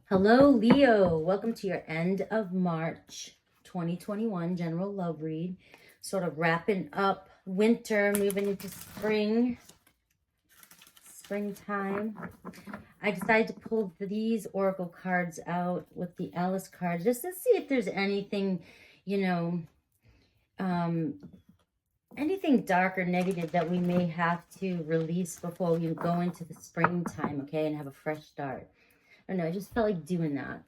Hello, Leo. Welcome to your end of March 2021 general love read. Sort of wrapping up winter, moving into springtime. I decided to pull these oracle cards out with the Alice card just to see if there's anything, anything dark or negative that we may have to release before we go into the springtime, okay, and have a fresh start. I don't know, I just felt like doing that.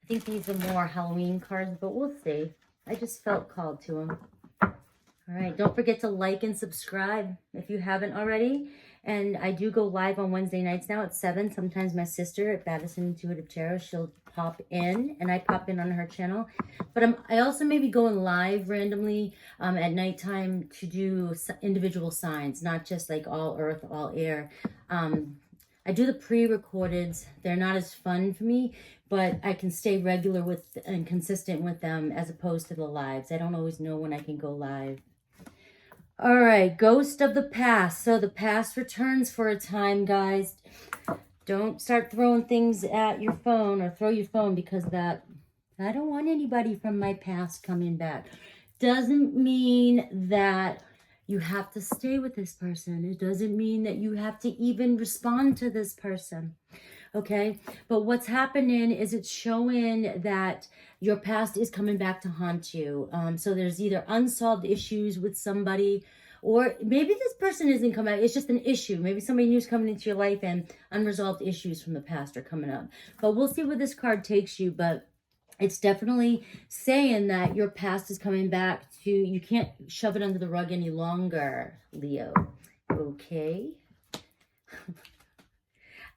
I think these are more Halloween cards, but we'll see. I just felt called to them. All right, don't forget to like and subscribe if you haven't already. And I do go live on Wednesday nights now at 7. Sometimes my sister at Baddison Intuitive Tarot, she'll pop in, and I pop in on her channel. But I also may be going live randomly at nighttime to do individual signs, not just like all earth, all air. I do the pre-recordeds. They're not as fun for me, but I can stay regular with and consistent with them as opposed to the lives. I don't always know when I can go live. All right, ghost of the past. So the past returns for a time, guys. Don't start throwing things at your phone or throw your phone because I don't want anybody from my past coming back. Doesn't mean that you have to stay with this person. It doesn't mean that you have to even respond to this person. Okay, but what's happening is it's showing that your past is coming back to haunt you. So there's either unsolved issues with somebody, or maybe this person isn't coming back. It's just an issue. Maybe somebody new is coming into your life and unresolved issues from the past are coming up. But we'll see where this card takes you. But it's definitely saying that your past is coming back to, you can't shove it under the rug any longer, Leo. Okay.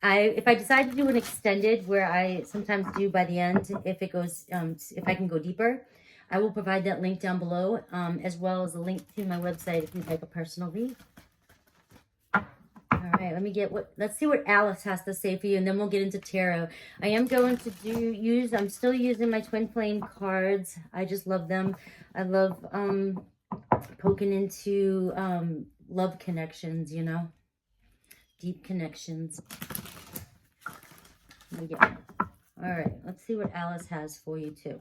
If I decide to do an extended, where I sometimes do by the end, if it goes, if I can go deeper, I will provide that link down below, as well as a link to my website if you'd like a personal read. All right, let's see what Alice has to say for you, and then we'll get into tarot. I am going to I'm still using my twin flame cards. I just love them. I love poking into love connections, deep connections. Yeah. All right, let's see what Alice has for you too.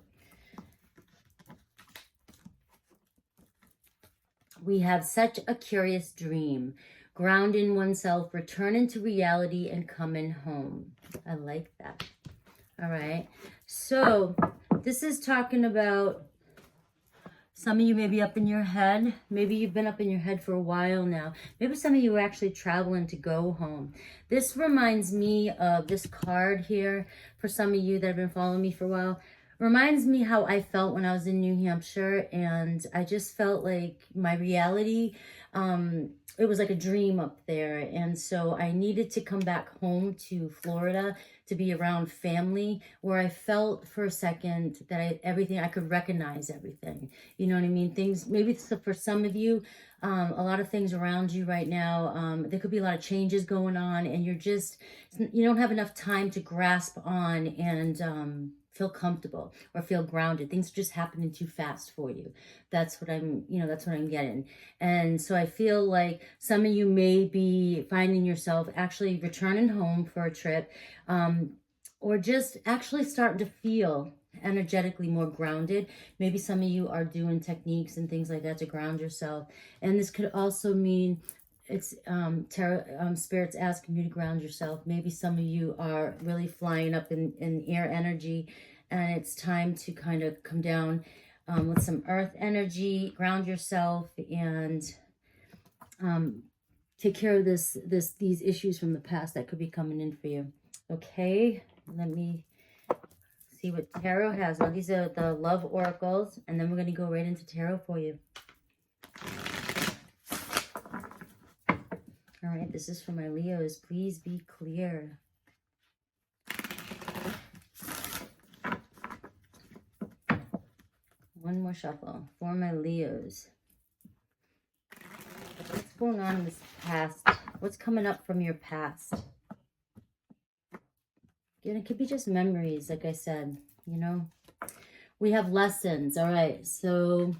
We have such a curious dream. Ground in oneself, return into reality, and coming home. I like that. All right. So this is talking about some of you may be up in your head. Maybe you've been up in your head for a while now. Maybe some of you are actually traveling to go home. This reminds me of this card here. For some of you that have been following me for a while, reminds me how I felt when I was in New Hampshire. And I just felt like my reality, it was like a dream up there. And so I needed to come back home to Florida to be around family, where I felt for a second that I could recognize everything. You know what I mean? Things, maybe for some of you, a lot of things around you right now, there could be a lot of changes going on, and you don't have enough time to grasp on and feel comfortable or feel grounded. Things are just happening too fast for you. That's what I'm getting. And so I feel like some of you may be finding yourself actually returning home for a trip, or just actually starting to feel energetically more grounded. Maybe some of you are doing techniques and things like that to ground yourself. And this could also mean it's tarot spirits asking you to ground yourself. Maybe some of you are really flying up in air energy, and it's time to kind of come down with some earth energy, ground yourself, and take care of these issues from the past that could be coming in for you. Okay, let me see what tarot has. Now these are the love oracles, and then we're going to go right into tarot for you. All right, this is for my Leos. Please be clear. One more shuffle for my Leos. What's going on in this past? What's coming up from your past? Again, it could be just memories, like I said, We have lessons. All right, so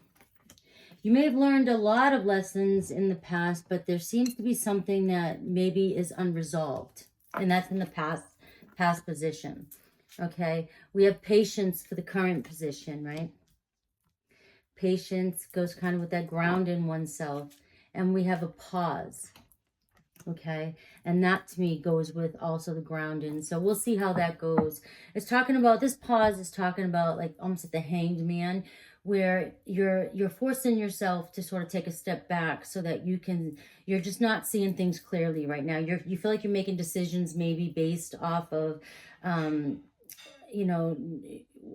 you may have learned a lot of lessons in the past, but there seems to be something that maybe is unresolved. And that's in the past. past position. Okay, we have patience for the current position, right? Patience goes kind of with that ground in oneself. And we have a pause. Okay, and that to me goes with also the grounding. So we'll see how that goes. It's talking about, this pause is talking about like almost like the hanged man, where you're forcing yourself to sort of take a step back so that you're just not seeing things clearly right now. You feel like you're making decisions maybe based off of you know,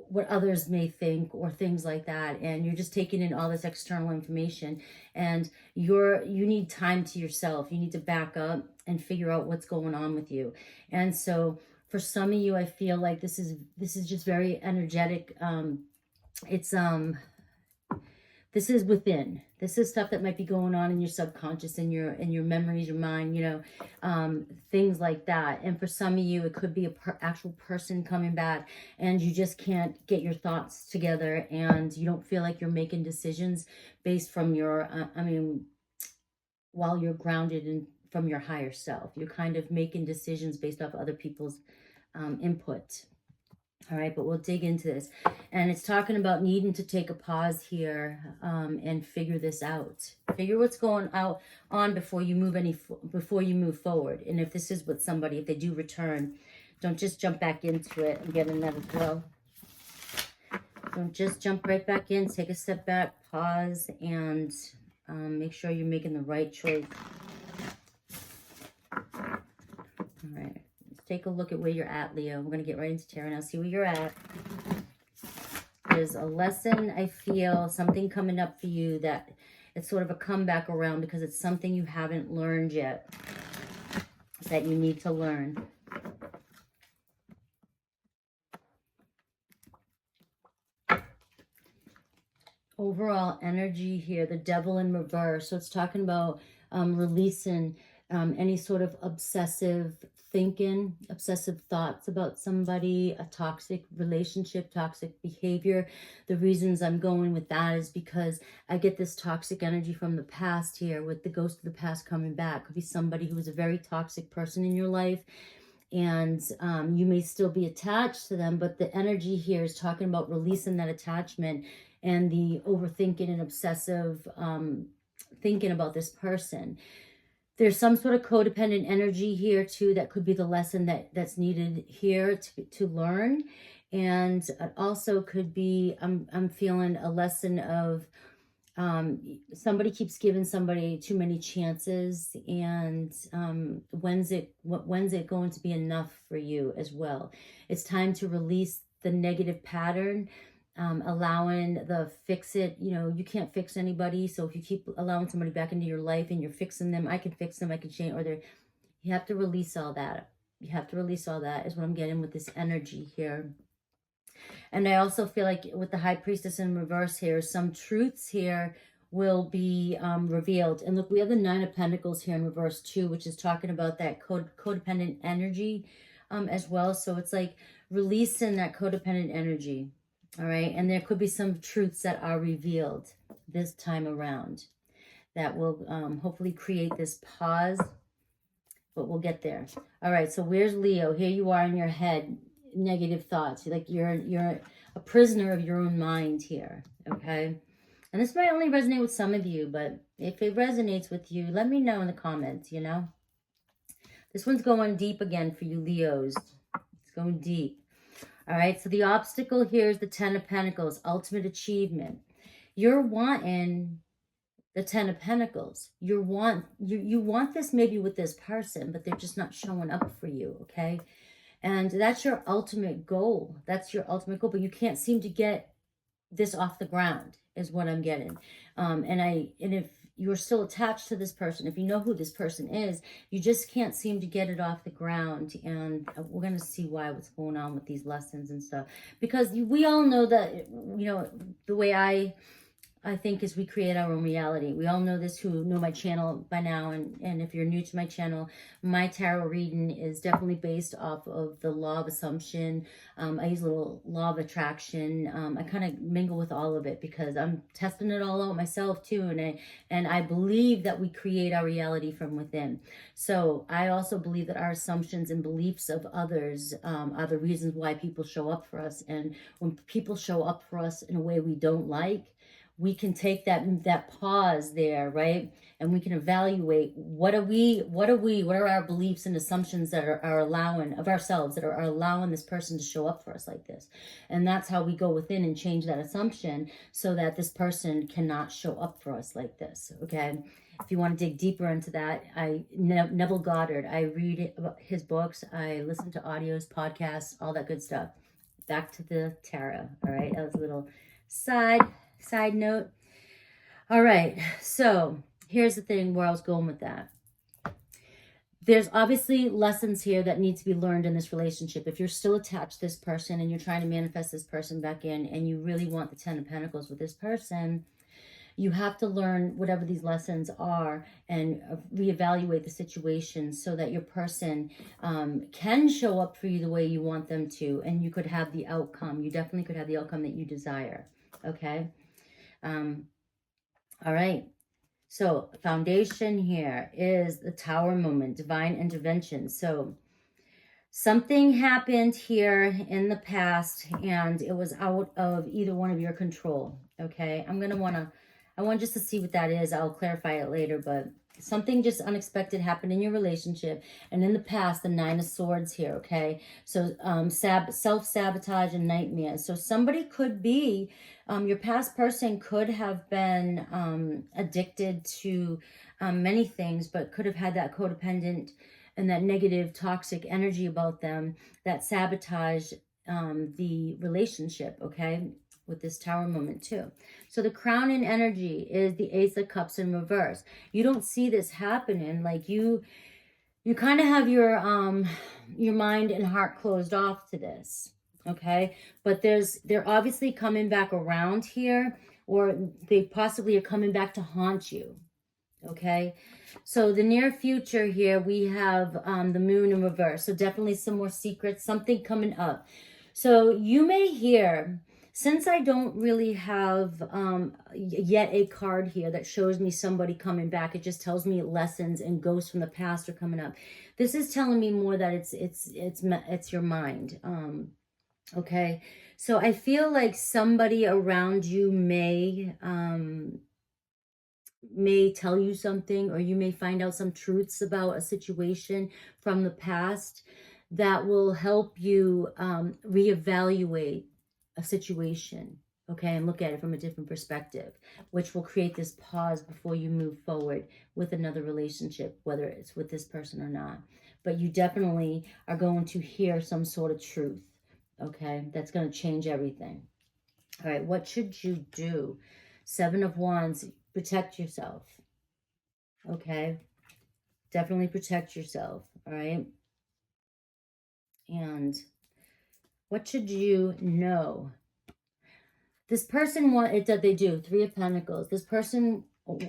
what others may think or things like that, and you're just taking in all this external information, and you need time to yourself. You need to back up and figure out what's going on with you. And so for some of you, I feel like this is just very energetic. This is within. This is stuff that might be going on in your subconscious, in your memories, your mind, you know, things like that. And for some of you, it could be a actual person coming back, and you just can't get your thoughts together, and you don't feel like you're making decisions based from your, while you're grounded in from your higher self. You're kind of making decisions based off other people's input. All right, but we'll dig into this. And it's talking about needing to take a pause here and figure this out. Figure what's going on before you move forward. And if this is with somebody, if they do return, don't just jump back into it and get another blow. Don't just jump right back in. Take a step back, pause, and make sure you're making the right choice. All right. Take a look at where you're at, Leo. We're going to get right into tarot now. See where you're at. There's a lesson, I feel, something coming up for you that it's sort of a comeback around because it's something you haven't learned yet that you need to learn. Overall energy here, the devil in reverse. So it's talking about releasing any sort of obsessive thinking, obsessive thoughts about somebody, a toxic relationship, toxic behavior. The reasons I'm going with that is because I get this toxic energy from the past here, with the ghost of the past coming back. Could be somebody who was a very toxic person in your life, and you may still be attached to them, but the energy here is talking about releasing that attachment and the overthinking and obsessive thinking about this person. There's some sort of codependent energy here too that could be the lesson that's needed here to learn. And it also could be, I'm feeling a lesson of somebody keeps giving somebody too many chances, and when's it going to be enough for you as well? It's time to release the negative pattern. Allowing the fix it, you can't fix anybody. So if you keep allowing somebody back into your life and you're fixing them, I can fix them, I can change, you have to release all that. You have to release all that is what I'm getting with this energy here. And I also feel like with the High Priestess in reverse here, some truths here will be revealed. And look, we have the Nine of Pentacles here in reverse too, which is talking about that codependent energy as well. So it's like releasing that codependent energy. All right, and there could be some truths that are revealed this time around that will hopefully create this pause, but we'll get there. All right, so where's Leo? Here you are in your head, negative thoughts. Like you're a prisoner of your own mind here, okay? And this might only resonate with some of you, but if it resonates with you, let me know in the comments, This one's going deep again for you, Leos. It's going deep. All right, so the obstacle here is the Ten of Pentacles, ultimate achievement. You're wanting the Ten of Pentacles. You want this maybe with this person, but they're just not showing up for you, okay? And that's your ultimate goal. That's your ultimate goal, but you can't seem to get this off the ground is what I'm getting. And if you're still attached to this person, if you know who this person is, you just can't seem to get it off the ground. And we're going to see what's going on with these lessons and stuff. Because we all know that, the way I I think, is we create our own reality. We all know this who know my channel by now, and if you're new to my channel, my tarot reading is definitely based off of the law of assumption. I use a little law of attraction. I kind of mingle with all of it because I'm testing it all out myself too, and I believe that we create our reality from within. So I also believe that our assumptions and beliefs of others are the reasons why people show up for us, and when people show up for us in a way we don't like, we can take that pause there, right? And we can evaluate what are our beliefs and assumptions that are allowing of ourselves, that are allowing this person to show up for us like this. And that's how we go within and change that assumption so that this person cannot show up for us like this. Okay. If you want to dig deeper into that, Neville Goddard, I read his books, I listen to audios, podcasts, all that good stuff. Back to the tarot. All right. That was a little side note. All right, so here's the thing where I was going with that. There's obviously lessons here that need to be learned in this relationship. If you're still attached to this person and you're trying to manifest this person back in, and you really want the 10 of Pentacles with this person, you have to learn whatever these lessons are and reevaluate the situation so that your person can show up for you the way you want them to, and you could have the outcome. You definitely could have the outcome that you desire. Okay. All right. So foundation here is the Tower moment, divine intervention. So something happened here in the past and it was out of either one of your control. Okay. I want just to see what that is. I'll clarify it later, but something just unexpected happened in your relationship. And in the past, the 9 of Swords here. Okay. So self-sabotage and nightmares. So somebody could be, your past person could have been addicted to many things, but could have had that codependent and that negative toxic energy about them that sabotage the relationship, okay, with this Tower moment too. So the Crown in energy is the Ace of Cups in reverse. You don't see this happening. Like you kind of have your mind and heart closed off to this, okay? But they're obviously coming back around here, or they possibly are coming back to haunt you. Okay, so the near future here, we have the Moon in reverse. So definitely some more secrets, something coming up. So you may hear, since I don't really have yet a card here that shows me somebody coming back, it just tells me lessons and ghosts from the past are coming up. This is telling me more that it's your mind. Okay, so I feel like somebody around you may tell you something, or you may find out some truths about a situation from the past that will help you reevaluate a situation, okay, and look at it from a different perspective, which will create this pause before you move forward with another relationship, whether it's with this person or not. But you definitely are going to hear some sort of truth, okay, that's going to change everything. All right, what should you do? 7 of Wands. Protect yourself. Okay. Definitely protect yourself. All right. And what should you know? This person they do 3 of Pentacles. This person,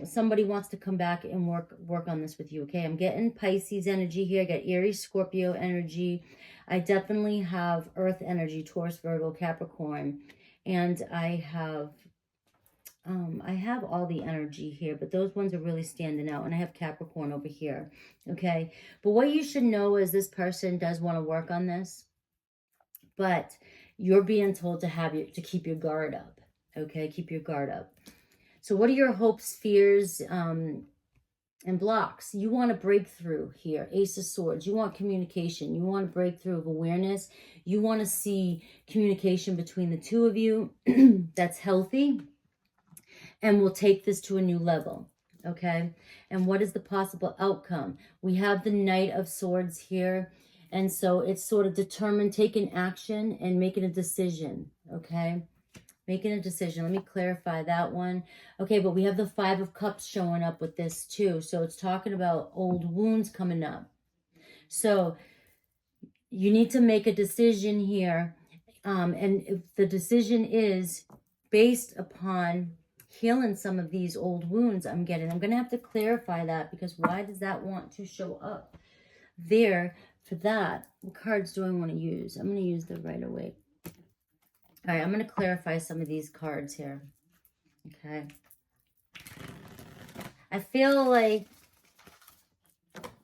somebody wants to come back and work on this with you. Okay. I'm getting Pisces energy here. I got Aries, Scorpio energy. I definitely have Earth energy, Taurus, Virgo, Capricorn. And I have all the energy here, but those ones are really standing out. And I have Capricorn over here. Okay. But what you should know is this person does want to work on this, but you're being told to keep your guard up. Okay. Keep your guard up. So what are your hopes, fears, and blocks? You want a breakthrough here. Ace of Swords. You want communication. You want a breakthrough of awareness. You want to see communication between the two of you that's healthy. And we'll take this to a new level, okay? And what is the possible outcome? We have the Knight of Swords here. And so it's sort of determined, taking action and making a decision, okay? Making a decision. Let me clarify that one. Okay, but we have the 5 of Cups showing up with this too. So it's talking about old wounds coming up. So you need to make a decision here. And if the decision is based upon healing some of these old wounds I'm getting. I'm going to have to clarify that, because why does that want to show up there for that? What cards do I want to use? I'm going to use the Rider-Waite. All right, I'm going to clarify some of these cards here. Okay. I feel like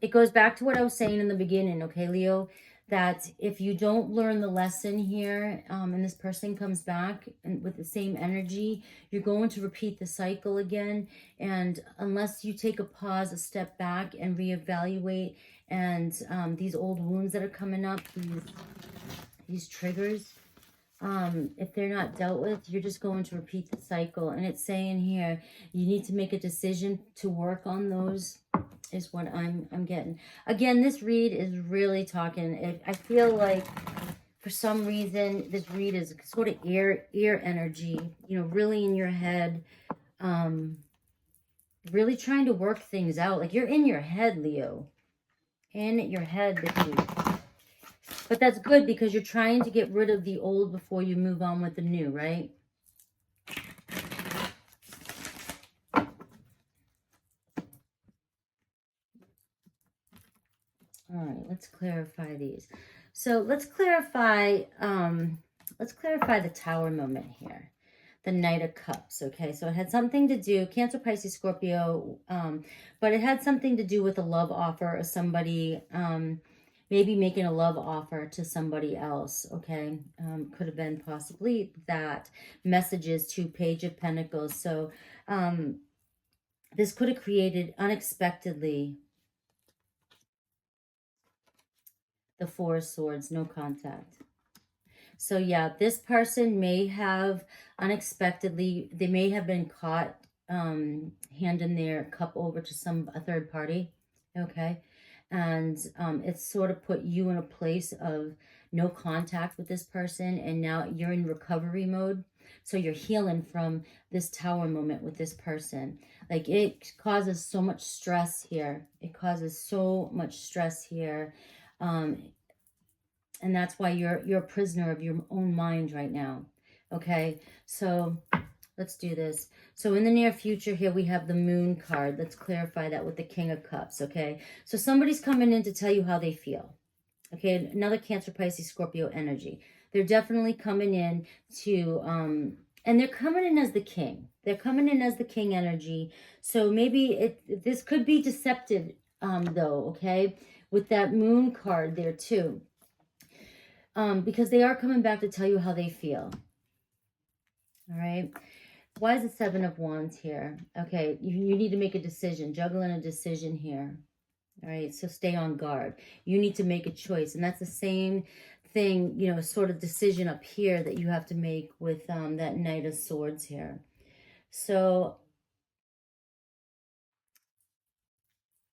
it goes back to what I was saying in the beginning, okay, Leo, that if you don't learn the lesson here, and this person comes back and with the same energy, you're going to repeat the cycle again. And unless you take a pause, a step back, and reevaluate, and these old wounds that are coming up, these triggers, if they're not dealt with, you're just going to repeat the cycle. And it's saying here, you need to make a decision to work on those, is what I'm getting. Again, this read is really talking. I feel like for some reason this read is sort of ear energy, you know, really in your head, really trying to work things out. Like you're in your head, Leo, in your head with you. But that's good, because you're trying to get rid of the old before you move on with the new, right? All right, let's clarify these. So let's clarify the Tower moment here. The Knight of Cups, okay? So it had something to do, Cancer, Pisces, Scorpio, but it had something to do with a love offer, or somebody maybe making a love offer to somebody else, okay? Could have been possibly that. Messages to Page of Pentacles. So this could have created unexpectedly the Four of Swords, no contact. So yeah, this person may have unexpectedly, they may have been caught handing their cup over to a third party, okay? And it's sort of put you in a place of no contact with this person, and now you're in recovery mode. So you're healing from this Tower moment with this person. Like, it causes so much stress here. It causes so much stress here. And that's why you're a prisoner of your own mind right now. Okay, so let's do this. So in the near future here, we have the Moon card. Let's clarify that with the King of Cups, okay? So somebody's coming in to tell you how they feel. Okay, another Cancer, Pisces, Scorpio energy. They're definitely coming in to, and they're coming in as the king. They're coming in as the king energy. So maybe this could be deceptive, though, okay? With that Moon card there too. Because they are coming back to tell you how they feel. All right. Why is the Seven of Wands here? Okay, you need to make a decision. Juggling a decision here. All right, so stay on guard. You need to make a choice. And that's the same thing, you know, sort of decision up here that you have to make with that Knight of Swords here. So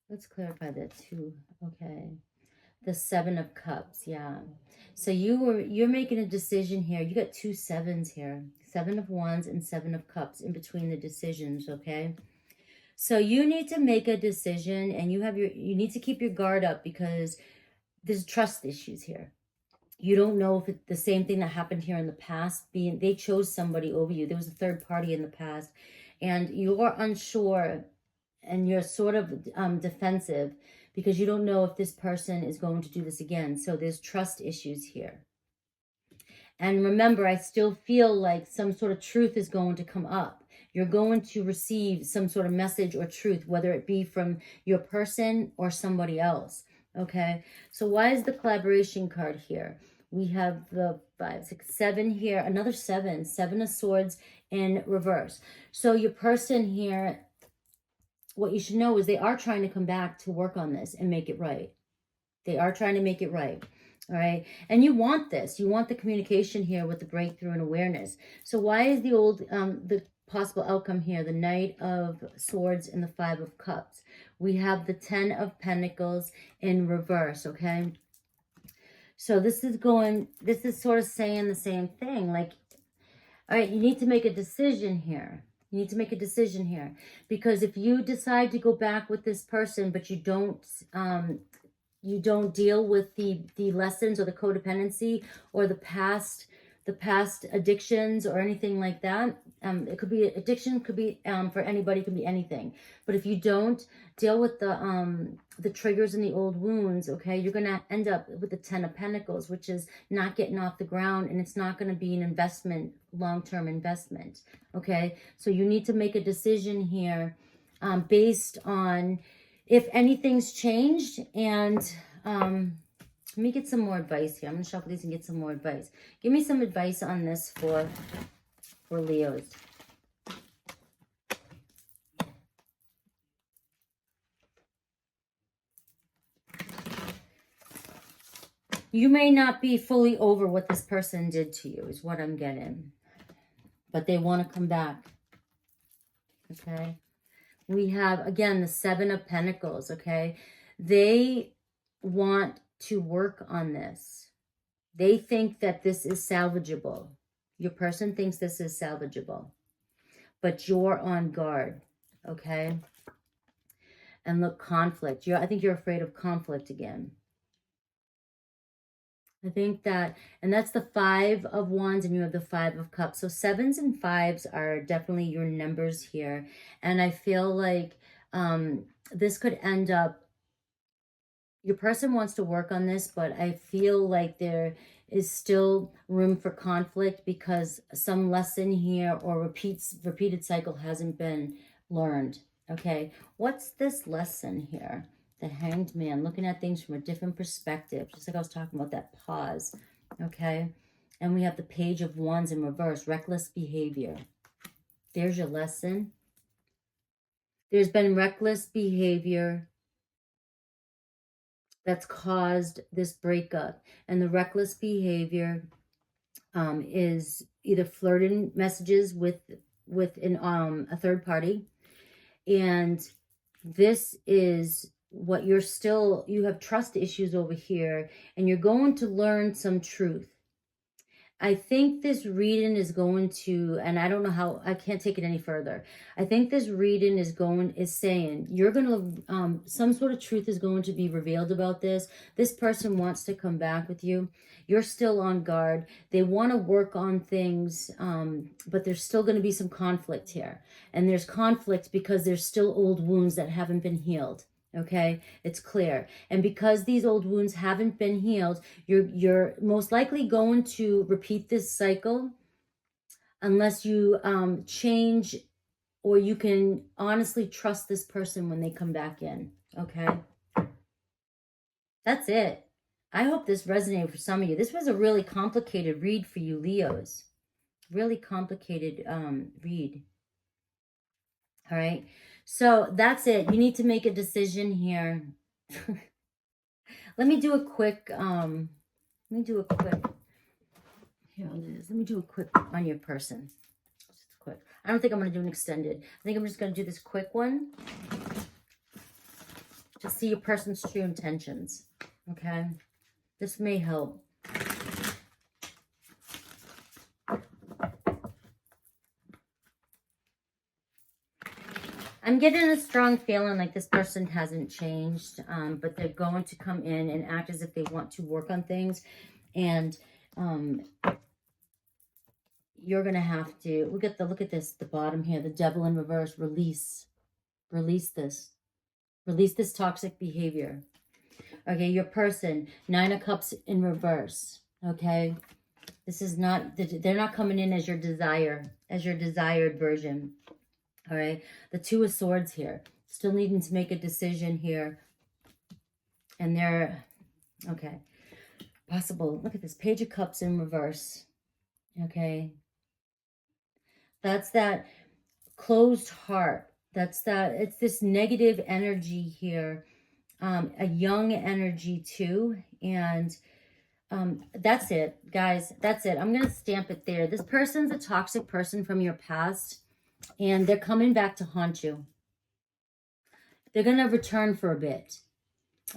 let's clarify that too. Okay. The Seven of Cups, yeah. So you're making a decision here. You got two sevens here. Seven of Wands and Seven of Cups in between the decisions, okay? So you need to make a decision, and you need to keep your guard up, because there's trust issues here. You don't know if it's the same thing that happened here in the past. They chose somebody over you. There was a third party in the past, and you're unsure, and you're sort of defensive, because you don't know if this person is going to do this again. So there's trust issues here. And remember, I still feel like some sort of truth is going to come up. You're going to receive some sort of message or truth, whether it be from your person or somebody else. Okay, so why is the collaboration card here? We have the 5, 6, 7 here, another 7, Seven of Swords in reverse. So your person here, what you should know is they are trying to come back to work on this and make it right. They are trying to make it right. All right. And you want this. You want the communication here with the breakthrough and awareness. So why is the possible outcome here, the Knight of Swords and the Five of Cups? We have the 10 of Pentacles in reverse, okay? So this is sort of saying the same thing. Like, all right, you need to make a decision here. You need to make a decision here. Because if you decide to go back with this person, but you don't deal with the lessons or the codependency or the past addictions or anything like that, It could be addiction, could be for anybody, it could be anything. But if you don't deal with the triggers and the old wounds, okay, you're going to end up with the 10 of Pentacles, which is not getting off the ground, and it's not going to be an investment, long-term investment, okay? So you need to make a decision here based on if anything's changed. And let me get some more advice here. I'm going to shuffle these and get some more advice. Give me some advice on this for Leos. You may not be fully over what this person did to you, is what I'm getting. But they want to come back. Okay. We have, again, the 7 of Pentacles, okay? They want to work on this. They think that this is salvageable. Your person thinks this is salvageable. But you're on guard, okay? And look, conflict. I think you're afraid of conflict again. I think that, and that's the 5 of Wands, and you have the 5 of Cups. So 7s and 5s are definitely your numbers here. And I feel like this could end up, your person wants to work on this, but I feel like there is still room for conflict because some lesson here or repeated cycle hasn't been learned. Okay, what's this lesson here? The Hanged Man, looking at things from a different perspective, just like I was talking about that pause. Okay, and we have the Page of Wands in reverse, reckless behavior. There's your lesson. There's been reckless behavior that's caused this breakup, and the reckless behavior is either flirting messages with a third party, and this is what you have trust issues over here, and you're going to learn some truth. I think this reading is going to, and I don't know how, I can't take it any further. I think this reading is saying you're going to, some sort of truth is going to be revealed about this. This person wants to come back with you. You're still on guard. They want to work on things, but there's still going to be some conflict here. And there's conflict because there's still old wounds that haven't been healed. Okay, it's clear. And because these old wounds haven't been healed, you're most likely going to repeat this cycle unless you change, or you can honestly trust this person when they come back in. Okay, that's it. I hope this resonated for some of you. This was a really complicated read for you, Leos. Really complicated read. All right. So that's it. You need to make a decision here. Let me do a quick, here it is. Let me do a quick on your person. Just quick. I don't think I'm going to do an extended. I think I'm just going to do this quick one to see your person's true intentions. Okay. This may help. I'm getting a strong feeling like this person hasn't changed, but they're going to come in and act as if they want to work on things. And you're going to have to, look at this, the bottom here, the Devil in reverse, release this toxic behavior. Okay, your person, 9 of Cups in reverse. Okay, this is not, they're not coming in as your desired version. All right, the 2 of Swords here, still needing to make a decision here. And they're, okay, possible, look at this, Page of Cups in reverse. Okay, that's that closed heart. That's that, it's this negative energy here, a young energy too. And that's it, guys, that's it. I'm going to stamp it there. This person's a toxic person from your past. And they're coming back to haunt you. They're going to return for a bit.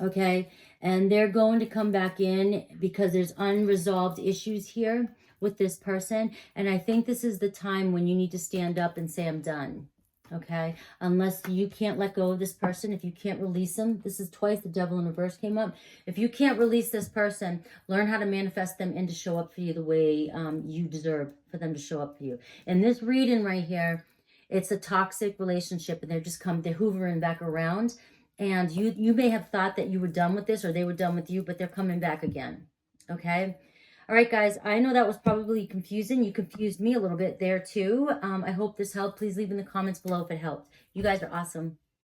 Okay? And they're going to come back in because there's unresolved issues here with this person. And I think this is the time when you need to stand up and say, I'm done. okay? Unless you can't let go of this person, if you can't release them, this is twice the devil in reverse came up. If you can't release this person, learn how to manifest them and to show up for you the way you deserve for them to show up for you. In this reading right here, it's a toxic relationship, and they're hoovering back around. And you may have thought that you were done with this or they were done with you, but they're coming back again, okay? All right, guys, I know that was probably confusing. You confused me a little bit there, too. I hope this helped. Please leave in the comments below if it helped. You guys are awesome.